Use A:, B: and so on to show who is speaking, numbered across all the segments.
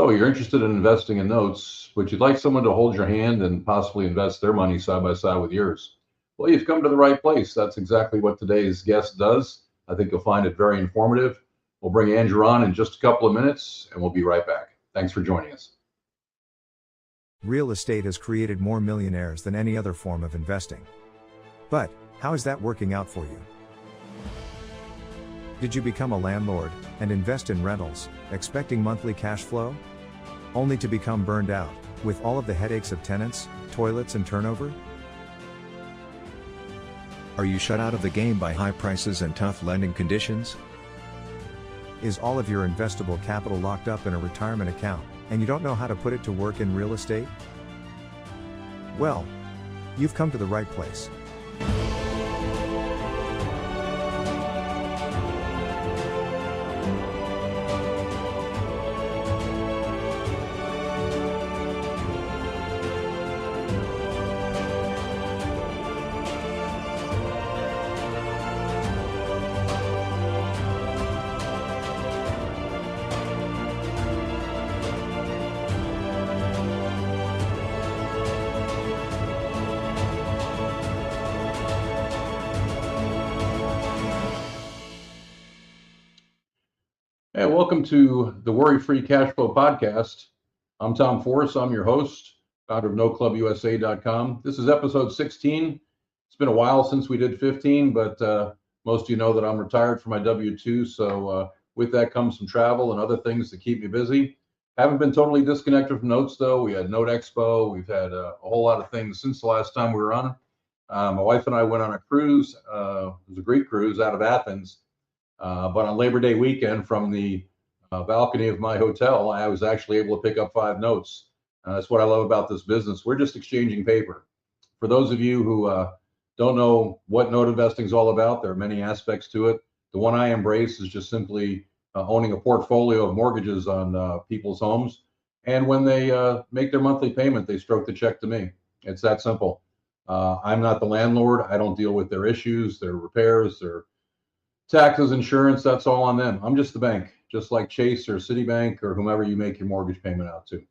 A: So you're interested in investing in notes, but you'd like someone to hold your hand and possibly invest their money side by side with yours. Well, you've come to the right place. That's exactly what today's guest does. I think you'll find it very informative. We'll bring Andrew on in just a couple of minutes, and we'll be right back. Thanks for joining us.
B: Real estate has created more millionaires than any other form of investing. But how is that working out for you? Did you become a landlord and invest in rentals, expecting monthly cash flow? Only to become burned out, with all of the headaches of tenants, toilets and turnover?
C: Are you shut out of the game by high prices and tough lending conditions?
B: Is all of your investable capital locked up in a retirement account, and you don't know how to put it to work in real estate? Well, you've come to the right place.
A: Hey, welcome to the Worry-Free Cash Flow Podcast. I'm Tom Forrest. I'm your host, founder of NoClubUSA.com. This is episode 16. It's been a while since we did 15, but most of you know that I'm retired from my W-2. So with that comes some travel and other things to keep me busy. Haven't been totally disconnected from notes, though. We had Note Expo. We've had a whole lot of things since the last time we were on. My wife and I went on a cruise. It was a Greek cruise out of Athens. But on Labor Day weekend, from the balcony of my hotel, I was actually able to pick up 5 notes. That's what I love about this business. We're just exchanging paper. For those of you who don't know what note investing is all about, there are many aspects to it. The one I embrace is just simply owning a portfolio of mortgages on people's homes. And when they make their monthly payment, they stroke the check to me. It's that simple. I'm not the landlord. I don't deal with their issues, their repairs, their taxes, insurance. That's all on them. I'm just the bank, just like Chase or Citibank or whomever you make your mortgage payment out to.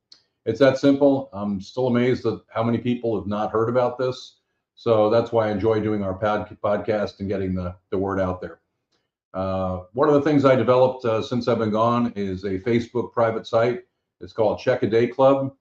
A: It's that simple. I'm still amazed at how many people have not heard about this. So that's why I enjoy doing our podcast and getting the word out there. One of the things I developed since I've been gone is a Facebook private site. It's called Check a Day Club.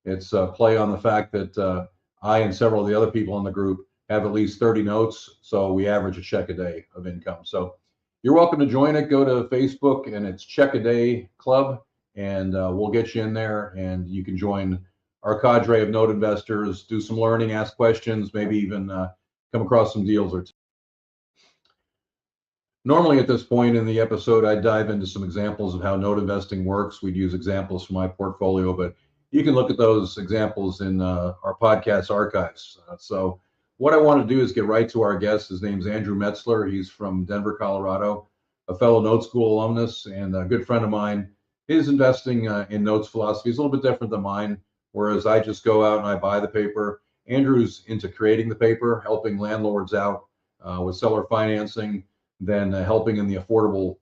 A: It's a play on the fact that I and several of the other people in the group have at least 30 notes. So we average a check a day of income. So you're welcome to join it. Go to Facebook and it's Check a Day Club, and we'll get you in there, and you can join our cadre of note investors, do some learning, ask questions, maybe even come across some deals or two. Normally at this point in the episode, I dive into some examples of how note investing works. We'd use examples from my portfolio, but you can look at those examples in our podcast archives. So what I want to do is get right to our guest. His name's Andrew Metzler. He's from Denver, Colorado, a fellow Note School alumnus and a good friend of mine. His investing in notes philosophy is a little bit different than mine, whereas I just go out and I buy the paper. Andrew's into creating the paper, helping landlords out with seller financing, then helping in the affordable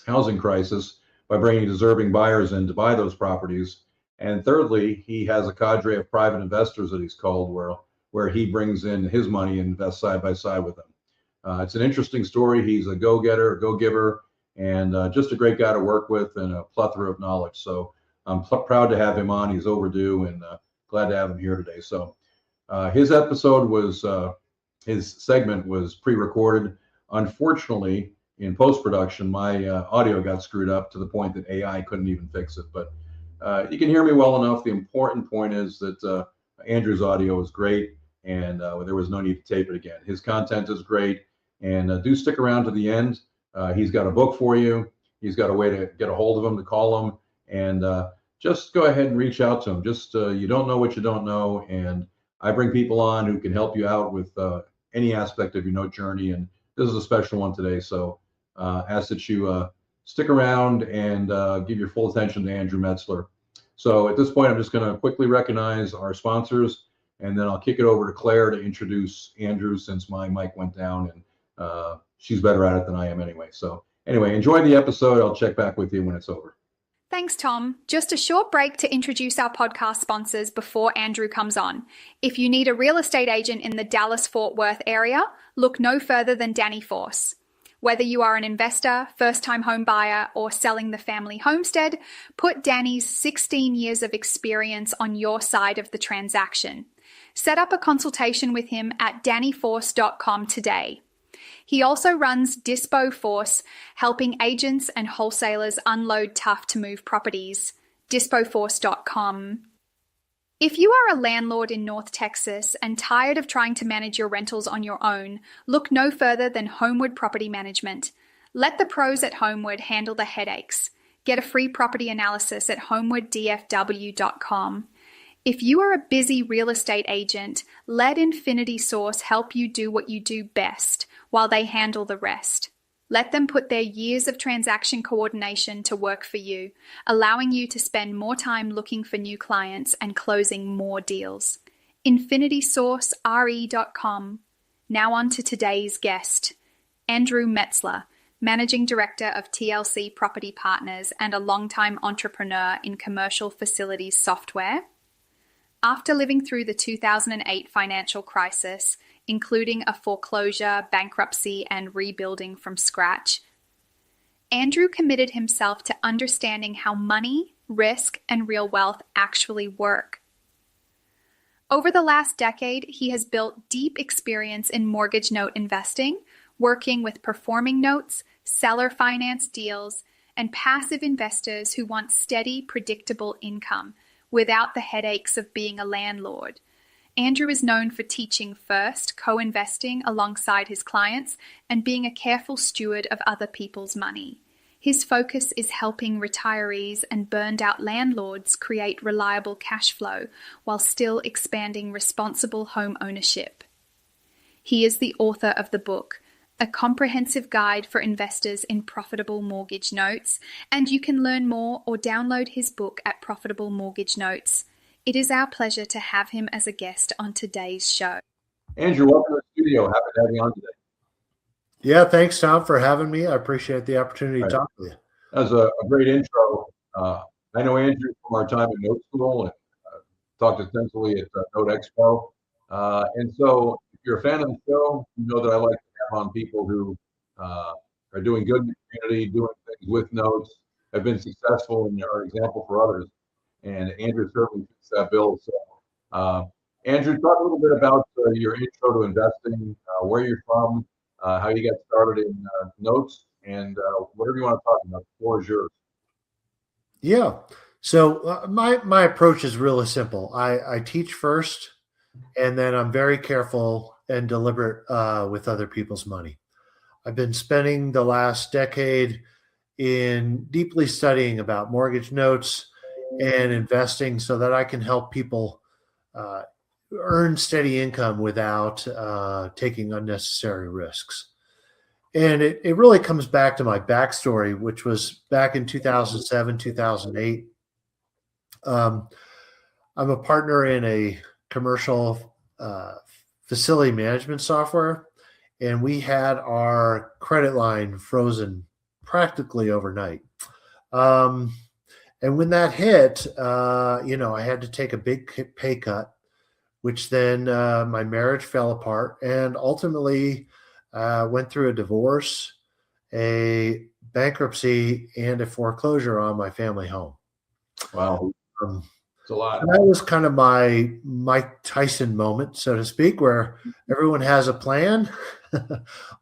A: housing crisis by bringing deserving buyers in to buy those properties. And thirdly, he has a cadre of private investors that he's called, where he brings in his money and invests side by side with them. It's an interesting story. He's a go-getter, go-giver, and just a great guy to work with and a plethora of knowledge. So I'm proud to have him on. He's overdue, and glad to have him here today. So his segment was pre-recorded. Unfortunately, in post-production, my audio got screwed up to the point that AI couldn't even fix it. But you can hear me well enough. The important point is that Andrew's audio is great, and there was no need to tape it again. His content is great, and do stick around to the end. He's got a book for you. He's got a way to get a hold of him, to call him, and just go ahead and reach out to him. Just you don't know what you don't know, and I bring people on who can help you out with any aspect of your note journey, and this is a special one today. So ask that you stick around and give your full attention to Andrew Metzler. So at this point, I'm just going to quickly recognize our sponsors, and then I'll kick it over to Claire to introduce Andrew, since my mic went down, and she's better at it than I am anyway. So anyway, enjoy the episode. I'll check back with you when it's over.
D: Thanks, Tom. Just a short break to introduce our podcast sponsors before Andrew comes on. If you need a real estate agent in the Dallas-Fort Worth area, look no further than Danny Force. Whether you are an investor, first-time home buyer, or selling the family homestead, put Danny's 16 years of experience on your side of the transaction. Set up a consultation with him at dannyforce.com today. He also runs Dispo Force, helping agents and wholesalers unload tough-to-move properties. dispoforce.com. If you are a landlord in North Texas and tired of trying to manage your rentals on your own, look no further than Homewood Property Management. Let the pros at Homewood handle the headaches. Get a free property analysis at homewooddfw.com. If you are a busy real estate agent, let Infinity Source help you do what you do best, while they handle the rest. Let them put their years of transaction coordination to work for you, allowing you to spend more time looking for new clients and closing more deals. InfinitySourceRE.com. Now on to today's guest, Andrew Metzler, Managing Director of TLC Property Partners and a longtime entrepreneur in commercial facilities software. After living through the 2008 financial crisis, including a foreclosure, bankruptcy, and rebuilding from scratch, Andrew committed himself to understanding how money, risk, and real wealth actually work. Over the last decade, he has built deep experience in mortgage note investing, working with performing notes, seller finance deals, and passive investors who want steady, predictable income without the headaches of being a landlord. Andrew is known for teaching first, co-investing alongside his clients, and being a careful steward of other people's money. His focus is helping retirees and burned-out landlords create reliable cash flow while still expanding responsible home ownership. He is the author of the book, A Comprehensive Guide for Investors in Profitable Mortgage Notes, and you can learn more or download his book at Profitable Mortgage Notes. It is our pleasure to have him as a guest on today's show.
A: Andrew, welcome to the studio. Happy to have you on today.
E: Yeah, thanks, Tom, for having me. I appreciate the opportunity to talk with you.
A: That was a great intro. I know Andrew from our time at Note School and talked extensively at Note Expo. And so if you're a fan of the show, you know that I like to have on people who are doing good in the community, doing things with notes, have been successful and are an example for others. And Andrew certainly fits that bill. So, Andrew, talk a little bit about your intro to investing, where you're from, how you got started in notes, and whatever you want to talk about. The floor is yours.
E: Yeah. So my approach is really simple. I teach first, and then I'm very careful and deliberate with other people's money. I've been spending the last decade in deeply studying about mortgage notes and investing so that I can help people earn steady income without taking unnecessary risks. And it really comes back to my backstory, which was back in 2007, 2008. I'm a partner in a commercial facility management software, and we had our credit line frozen practically overnight. And when that hit, I had to take a big pay cut, which then my marriage fell apart and ultimately went through a divorce, a bankruptcy, and a foreclosure on my family home.
A: Wow. It's a lot.
E: That was kind of my Mike Tyson moment, so to speak, where everyone has a plan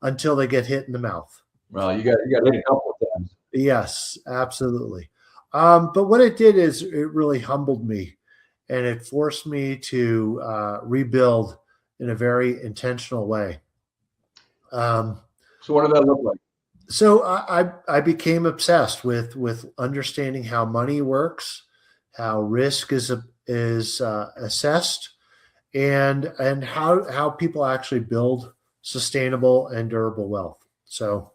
E: until they get hit in the mouth.
A: Well, you got hit a couple of times.
E: Yes, absolutely. But what it did is it really humbled me, and it forced me to rebuild in a very intentional way.
A: So what did that look like?
E: So I became obsessed with understanding how money works, how risk is assessed, and how people actually build sustainable and durable wealth. So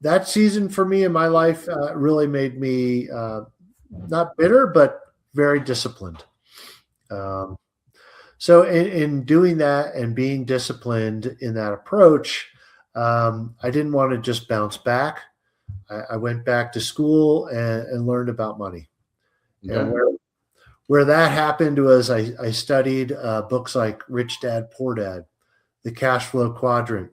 E: that season for me in my life really made me not bitter, but very disciplined. So in doing that and being disciplined in that approach, I didn't want to just bounce back. I went back to school and learned about money.
A: Okay.
E: And where that happened was I studied books like Rich Dad, Poor Dad, The Cash Flow Quadrant,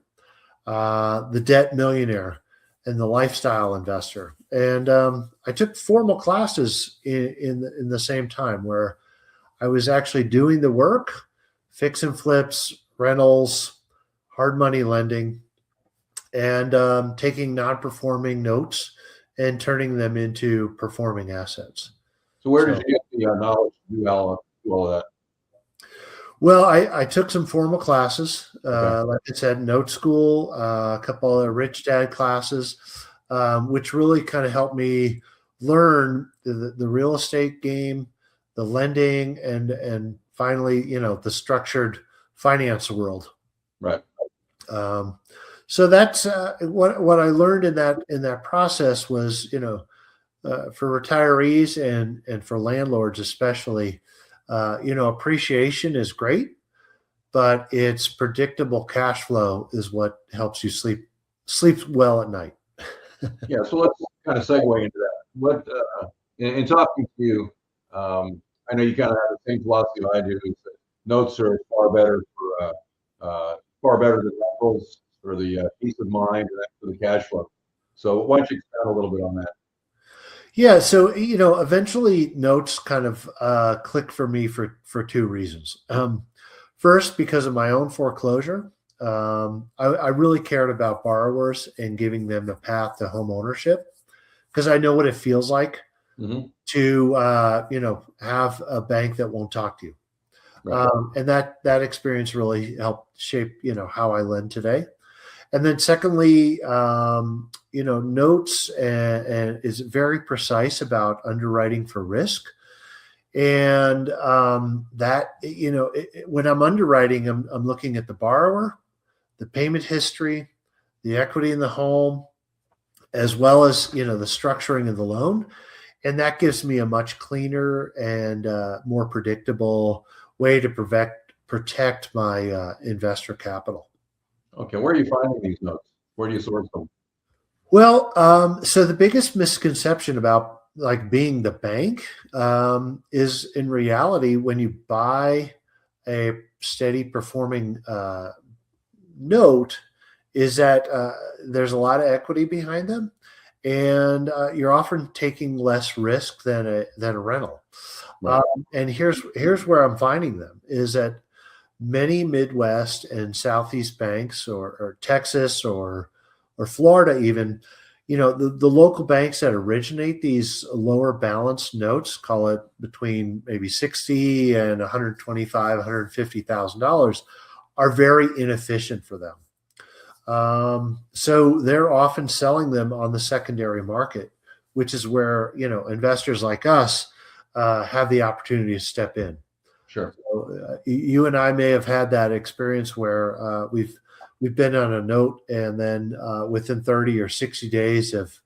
E: The Debt Millionaire, and The Lifestyle Investor. And I took formal classes in the same time where I was actually doing the work, fix and flips, rentals, hard money lending, and taking non-performing notes and turning them into performing assets.
A: So where did you get the knowledge to do all of that?
E: Well, I took some formal classes,
A: Okay.
E: like I said, note school, a couple of Rich Dad classes, which really kind of helped me learn the real estate game, the lending, and finally, the structured finance world.
A: Right.
E: So that's what I learned in that process was, for retirees and for landlords especially, appreciation is great, but it's predictable cash flow is what helps you sleep well at night.
A: Yeah. So let's kind of segue into that. What in talking to you, I know you kind of have the same philosophy I do. Is that notes are far better than rentals for the peace of mind and for the cash flow. So why don't you expand a little bit on that?
E: Yeah, so eventually notes kind of click for me for two reasons. First, because of my own foreclosure, I really cared about borrowers and giving them a path to home ownership because I know what it feels like to have a bank that won't talk to you,
A: Right.
E: and that experience really helped shape how I lend today. And then secondly, notes and is very precise about underwriting for risk. And when I'm underwriting, I'm looking at the borrower, the payment history, the equity in the home, as well as, the structuring of the loan. And that gives me a much cleaner and more predictable way to protect my investor capital.
A: Okay. Where are you finding these notes? Where do you source them?
E: Well, so the biggest misconception about like being the bank is in reality when you buy a steady performing note is that there's a lot of equity behind them, and you're often taking less risk than a rental.
A: Right.
E: And here's where I'm finding them is that many Midwest and Southeast banks or Texas or Florida even, the local banks that originate these lower balance notes, call it between maybe $60 and $125,000, $150,000, are very inefficient for them. So they're often selling them on the secondary market, which is where, investors like us have the opportunity to step in.
A: Sure.
E: So, you and I may have had that experience where we've been on a note, and then within 30 or 60 days of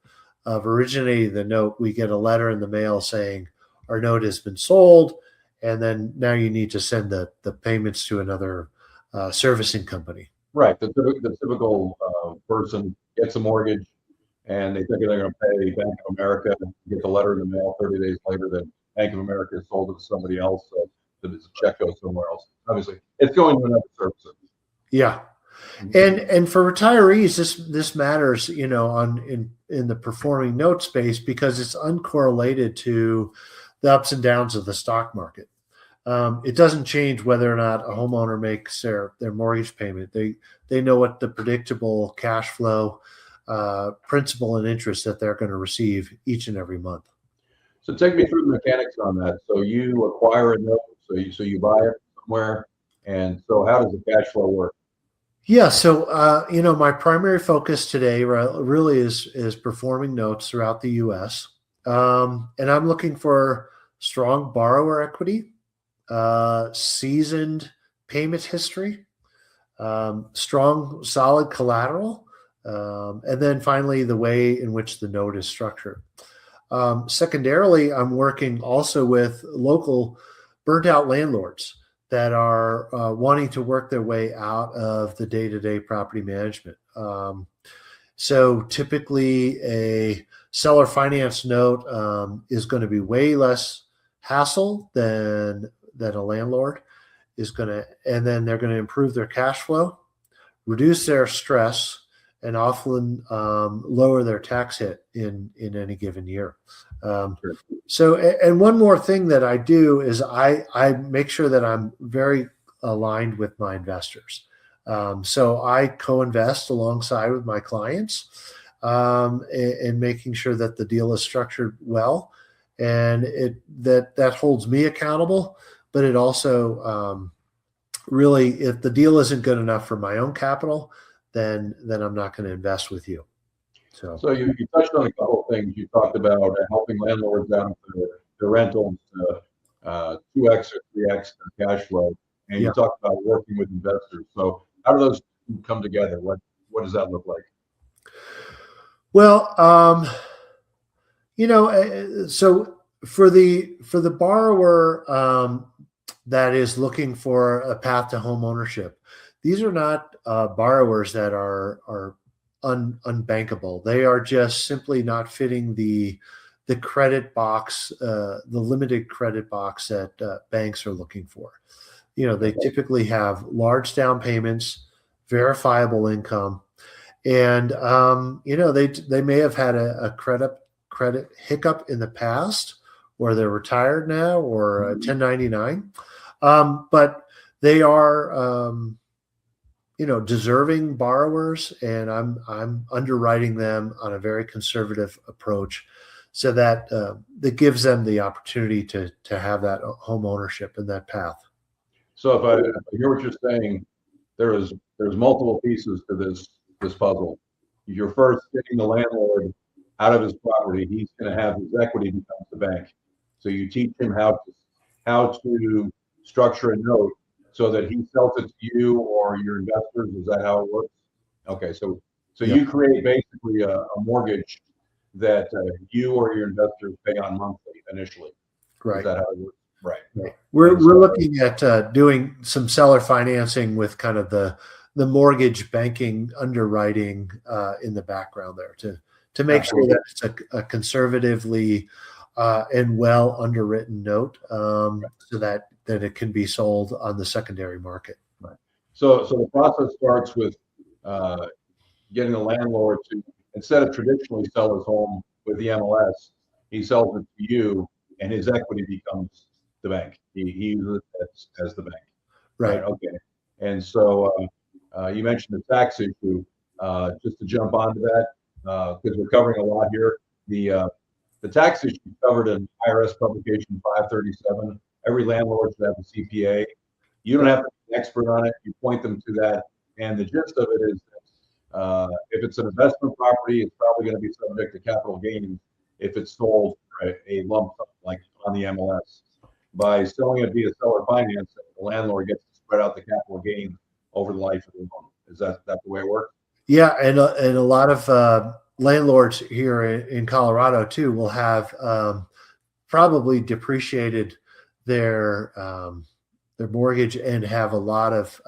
E: originating the note, we get a letter in the mail saying our note has been sold, and then now you need to send the payments to another servicing company.
A: Right. The typical person gets a mortgage, and they think they're going to pay Bank of America, and get the letter in the mail 30 days later that Bank of America has sold it to somebody else. So the check goes somewhere else. Obviously, it's going to another servicer.
E: Yeah. And for retirees, this matters, in the performing note space because it's uncorrelated to the ups and downs of the stock market. It doesn't change whether or not a homeowner makes their mortgage payment. They know what the predictable cash flow, principal and interest that they're going to receive each and every month.
A: So take me through the mechanics on that. So you acquire a note, so you buy it somewhere, and so how does the cash flow work?
E: Yeah, so my primary focus today really is performing notes throughout the U.S. And I'm looking for strong borrower equity, seasoned payment history, strong, solid collateral, and then finally the way in which the note is structured. Secondarily, I'm working also with local burnt-out landlords that are wanting to work their way out of the day-to-day property management. So typically a seller finance note is going to be way less hassle than a landlord is going to, and then they're going to improve their cash flow, reduce their stress, and often lower their tax hit in any given year.
A: Sure.
E: So, and one more thing that I do is I make sure that I'm very aligned with my investors. So I co-invest alongside with my clients in making sure that the deal is structured well, and that holds me accountable. But it also really, if the deal isn't good enough for my own capital, then I'm not going to invest with you.
A: So you touched on a couple of things. You talked about helping landlords out with their rentals to 2x or 3x their cash flow, and you talked about working with investors. So how do those come together? What does that look like?
E: Well, so for the borrower that is looking for a path to home ownership, these are not borrowers that are unbankable. They are just simply not fitting the credit box, the limited credit box that banks are looking for. They typically have large down payments, verifiable income, and they may have had a credit hiccup in the past, or they're retired now, or 1099, but they are deserving borrowers, and I'm underwriting them on a very conservative approach, so that gives them the opportunity to have that home ownership and that path.
A: So if I hear what you're saying, there's multiple pieces to this puzzle. You're first getting the landlord out of his property. He's going to have his equity becomes the bank. So you teach him how to structure a note so that he sells it to you or your investors. Is that how it works? Okay, so you create basically a mortgage that you or your investors pay on monthly initially.
E: Right.
A: Is that how it works? Right.
E: We're looking at doing some seller financing with kind of the mortgage banking underwriting in the background there to make sure that it's a conservatively and well underwritten note, so that it can be sold on the secondary market.
A: Right. So the process starts with getting the landlord to, instead of traditionally sell his home with the MLS, he sells it to you, and his equity becomes the bank. He uses it as the bank.
E: Right.
A: Okay. And so you mentioned the tax issue. Just to jump onto that, because we're covering a lot here. The tax issue covered in IRS publication 537. Every landlord should have a CPA. You don't have to be an expert on it. You point them to that. And the gist of it is that if it's an investment property, it's probably going to be subject to capital gains if it's sold a lump sum like on the MLS. By selling it via seller finance, the landlord gets to spread out the capital gain over the life of the loan. Is that the way it works?
E: Yeah, and a lot of landlords here in Colorado too will have probably depreciated their mortgage and have a lot of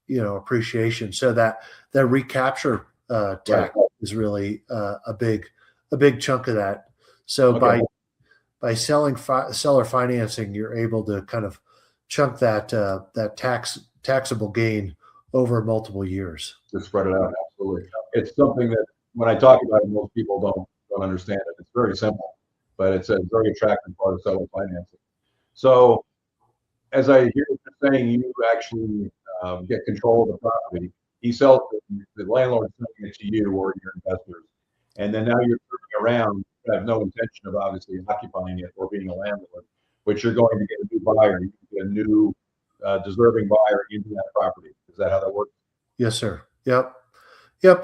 E: appreciation, so that the recapture tax is really a big chunk of that. So by selling seller financing, you're able to kind of chunk that taxable gain over multiple years.
A: To spread it out, absolutely. It's something that when I talk about it, most people don't understand it. It's very simple, but it's a very attractive part of seller financing. So as I hear what you're saying, you actually get control of the property. He sells it, the landlord's selling it to you or your investors. And then now you're turning around, you have no intention of obviously occupying it or being a landlord, but you're going to get a new buyer. You can get a new deserving buyer into that property. Is that how that works?
E: Yes, sir. Yep.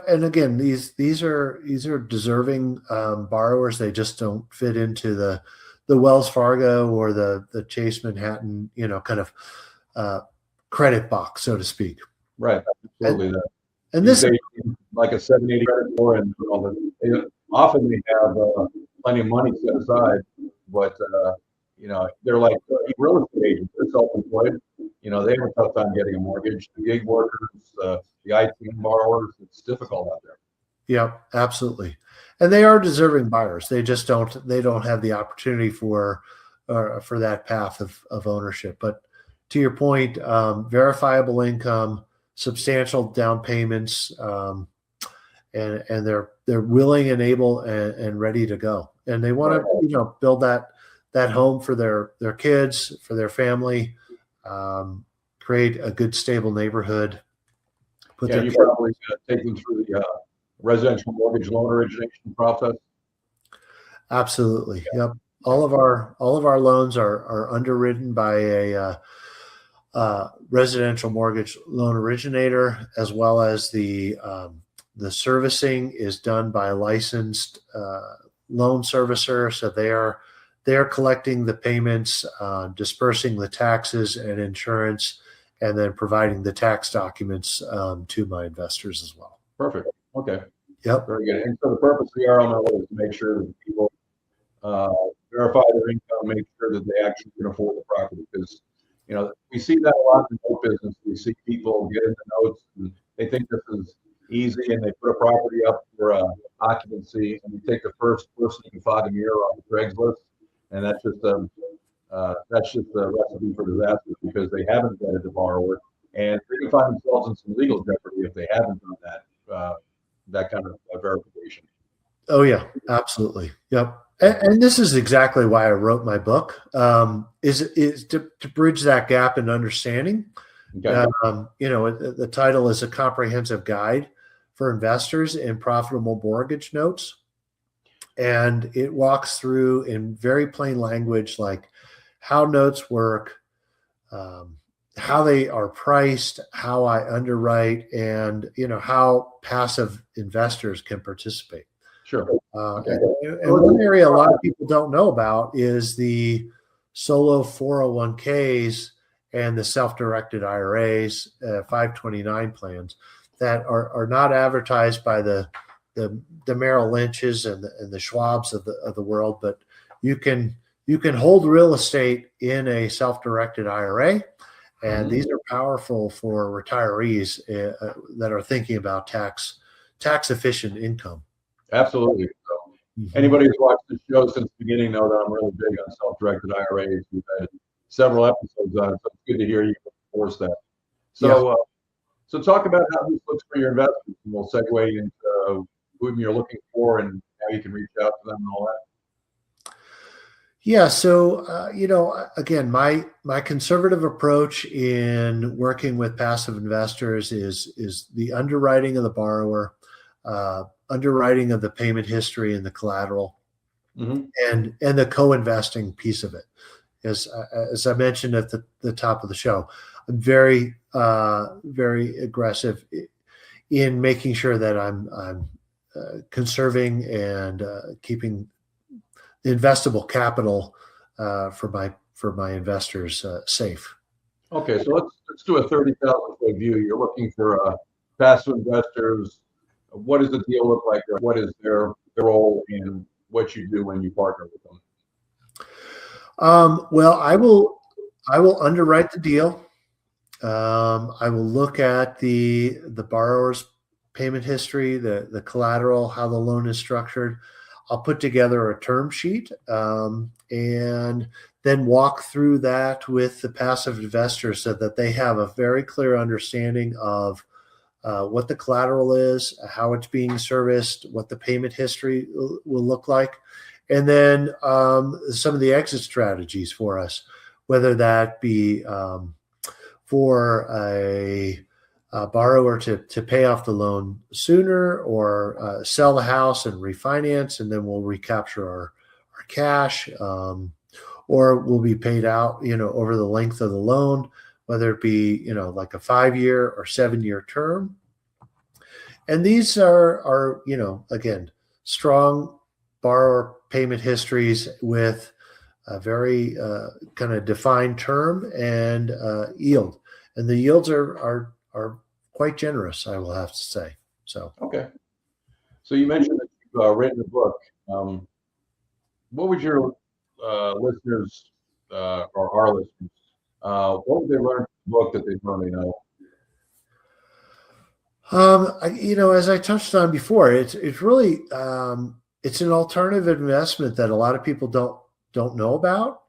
E: And again, these are deserving borrowers. They just don't fit into the Wells Fargo or the Chase Manhattan, kind of credit box, so to speak.
A: Right. Absolutely.
E: And this
A: like a 780 credit score, and often they have plenty of money set aside, but they're like real estate agents. They're self-employed. They have a tough time getting a mortgage. The gig workers, the IT borrowers, it's difficult out there.
E: Yep, absolutely. And they are deserving buyers. They just don't have the opportunity for that path of ownership. But to your point, verifiable income, substantial down payments, and they're willing and able and ready to go. And they want to build that home for their kids, for their family, create a good stable neighborhood.
A: You probably take them through the residential mortgage loan origination process.
E: Absolutely. Yep. All of our loans are underwritten by a residential mortgage loan originator, as well as the servicing is done by a licensed loan servicer. So they are collecting the payments, dispersing the taxes and insurance, and then providing the tax documents to my investors as well.
A: Perfect. Okay.
E: Yep.
A: Very good. And so the purpose of the RMLO is to make sure that people verify their income, make sure that they actually can afford the property. Because, we see that a lot in the note business. We see people get into notes and they think this is easy, and they put a property up for occupancy, and you take the first person you can find a mirror on the Craigslist, and that's just a recipe for disaster, because they haven't vetted the borrower, and they can find themselves in some legal jeopardy if they haven't done that kind of verification.
E: Oh yeah, absolutely. Yep. And this is exactly why I wrote my book, is to bridge that gap in understanding.
A: Okay.
E: The title is A Comprehensive Guide for Investors in Profitable Mortgage Notes. And it walks through in very plain language, like how notes work, how they are priced, how I underwrite, and, how passive investors can participate.
A: Sure.
E: And one area a lot of people don't know about is the solo 401ks and the self-directed IRAs, 529 plans that are not advertised by the Merrill Lynch's and the Schwab's of the world, but you can hold real estate in a self-directed IRA, and these are powerful for retirees that are thinking about tax efficient income.
A: Absolutely. So anybody who's watched the show since the beginning know that I'm really big on self-directed IRAs. We've had several episodes on it, so it's good to hear you enforce that. So, so talk about how this looks for your investors, and we'll segue into whom you're looking for and how you can reach out to them and all that.
E: Yeah. So, again, my conservative approach in working with passive investors is the underwriting of the borrower, underwriting of the payment history and the collateral, and the co-investing piece of it. As I mentioned at the top of the show, I'm very, very aggressive in making sure that I'm conserving and keeping the investable capital for my investors safe.
A: Okay, so let's do a 30,000-foot view. You're looking for passive investors. What does the deal look like? What is their role in what you do when you partner with them?
E: Well, I will underwrite the deal. I will look at the borrower's payment history, the collateral, how the loan is structured. I'll put together a term sheet and then walk through that with the passive investor so that they have a very clear understanding of what the collateral is, how it's being serviced, what the payment history will look like, and then some of the exit strategies for us, whether that be for a borrower to pay off the loan sooner, or sell the house and refinance, and then we'll recapture our cash, or will be paid out, over the length of the loan, whether it be, like a 5-year or 7-year term. And these are again, strong borrower payment histories with a very kind of defined term and yield. And the yields are quite generous, I will have to say. So
A: okay. So you mentioned that you've written a book. What would your listeners or our listeners, what would they learn from the book that they currently know?
E: As I touched on before, it's really it's an alternative investment that a lot of people don't know about.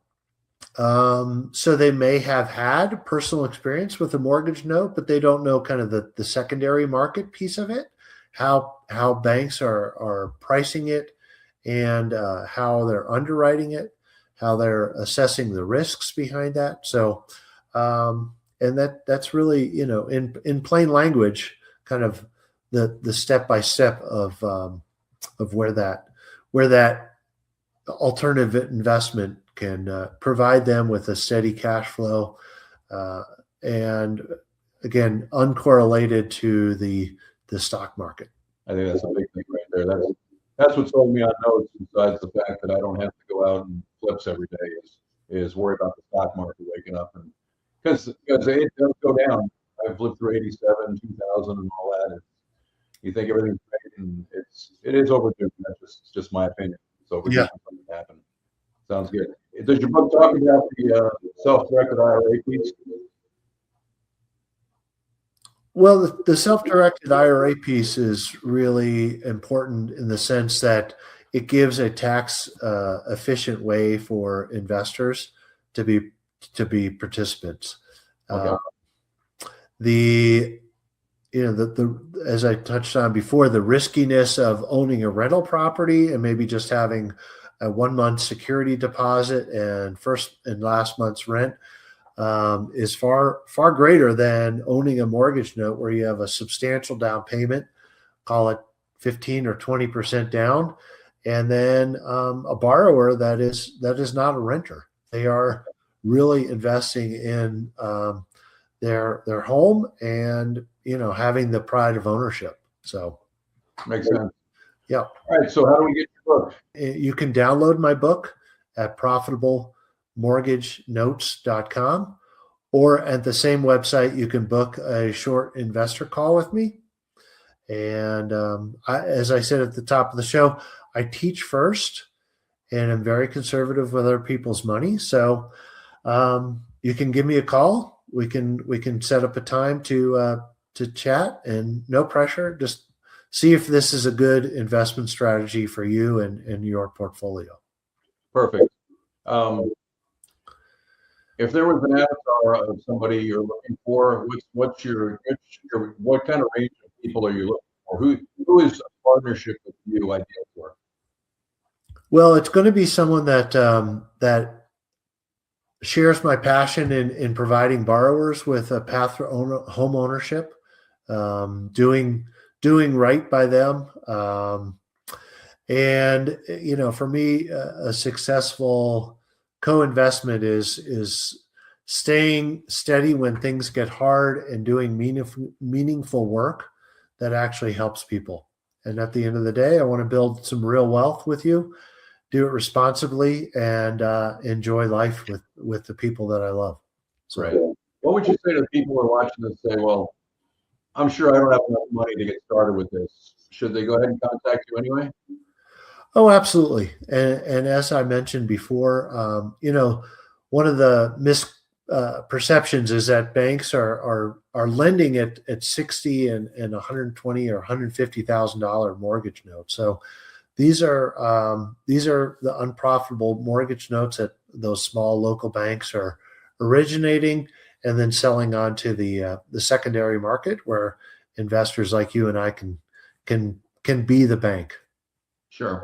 E: So they may have had personal experience with a mortgage note, but they don't know kind of the secondary market piece of it, how banks are pricing it, and how they're underwriting it, how they're assessing the risks behind that. So, and that's really, in plain language, kind of the step by step of where that alternative investment can provide them with a steady cash flow, and again, uncorrelated to the stock market.
A: I think that's a big thing right there. That's what sold me on notes, besides the fact that I don't have to go out and flips every day, is worry about the stock market waking up. And because it does go down. I've lived through 87, 2000 and all that. And you think everything's great, and it is overdue. That's just my opinion. It's overdue for something to happen. Sounds good. Does your book talk about the self-directed IRA piece?
E: Well, the self-directed IRA piece is really important in the sense that it gives a tax efficient way for investors to be participants.
A: Okay.
E: As I touched on before, the riskiness of owning a rental property and maybe just having a 1 month security deposit and first and last month's rent is far greater than owning a mortgage note where you have a substantial down payment, call it 15 or 20% down, and then a borrower that is not a renter. They are really investing in their home and having the pride of ownership. So
A: makes sense.
E: Yeah.
A: All right. So how do we get your book?
E: You can download my book at profitablemortgagenotes.com, or at the same website, you can book a short investor call with me. And as I said at the top of the show, I teach first, and I'm very conservative with other people's money. So you can give me a call. We can set up a time to chat, and no pressure. Just see if this is a good investment strategy for you and your portfolio.
A: Perfect. If there was an avatar of somebody you're looking for, what kind of range of people are you looking for? Who is a partnership with you ideal for?
E: Well, it's going to be someone that shares my passion in providing borrowers with a path for home ownership, doing right by them. And for me, a successful co-investment is staying steady when things get hard and doing meaningful work that actually helps people. And at the end of the day, I want to build some real wealth with you, do it responsibly, and enjoy life with the people that I love.
A: So, right. What would you say to people who are watching this and say, well, I'm sure I don't have enough money to get started with this. Should they go ahead and contact you anyway?
E: Oh, absolutely. And as I mentioned before, one of the misperceptions is that banks are lending at $60 and $120 or $150,000 mortgage notes. So these are the unprofitable mortgage notes that those small local banks are originating and then selling on to the secondary market, where investors like you and I can be the bank.
A: Sure.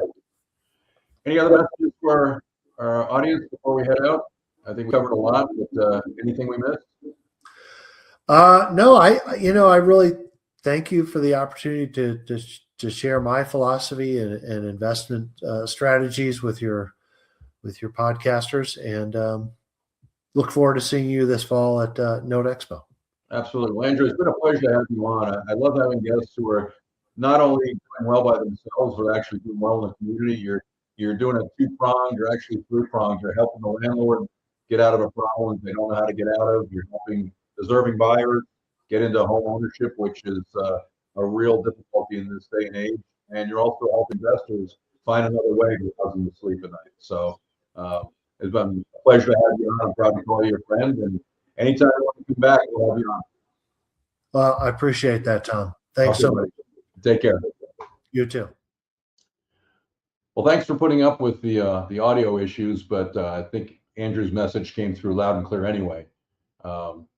A: Any other messages for our audience before we head out? I think we covered a lot, but anything we missed?
E: No, I really thank you for the opportunity to share my philosophy and investment strategies with your podcasters, and look forward to seeing you this fall at Note Expo.
A: Absolutely. Well, Andrew, it's been a pleasure to have you on. I love having guests who are not only doing well by themselves, but actually doing well in the community. You're doing a two-pronged, you're actually three-pronged. You're helping the landlord get out of a problem they don't know how to get out of. You're helping deserving buyers get into home ownership, which is a real difficulty in this day and age. And you're also helping investors find another way to cause them to sleep at night. So it's been a pleasure to have you on. I'm proud to call you a friend. And anytime you want to come back, we'll have you on.
E: Well, I appreciate that, Tom. Thanks so much.
A: Take care.
E: You too.
A: Well, thanks for putting up with the audio issues, but I think Andrew's message came through loud and clear anyway.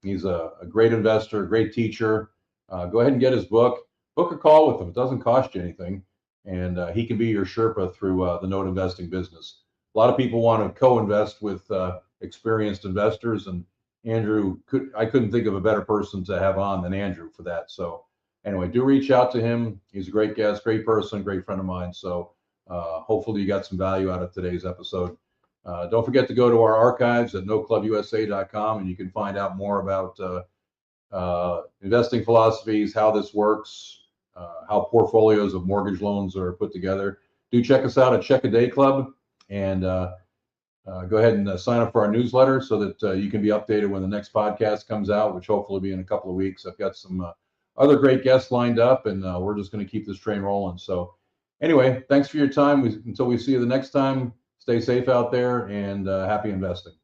A: He's a great investor, a great teacher. Go ahead and get his book. Book a call with him. It doesn't cost you anything, and he can be your Sherpa through the note investing business. A lot of people want to co-invest with experienced investors, and I couldn't think of a better person to have on than Andrew for that. So anyway, do reach out to him. He's a great guest, great person, great friend of mine. So hopefully you got some value out of today's episode. Don't forget to go to our archives at noclubusa.com, and you can find out more about investing philosophies, how this works, how portfolios of mortgage loans are put together. Do check us out at Check a Day Club, and go ahead and sign up for our newsletter so that you can be updated when the next podcast comes out, which hopefully will be in a couple of weeks. I've got some other great guests lined up, and we're just going to keep this train rolling. So anyway, thanks for your time. Until we see you the next time, stay safe out there, and happy investing.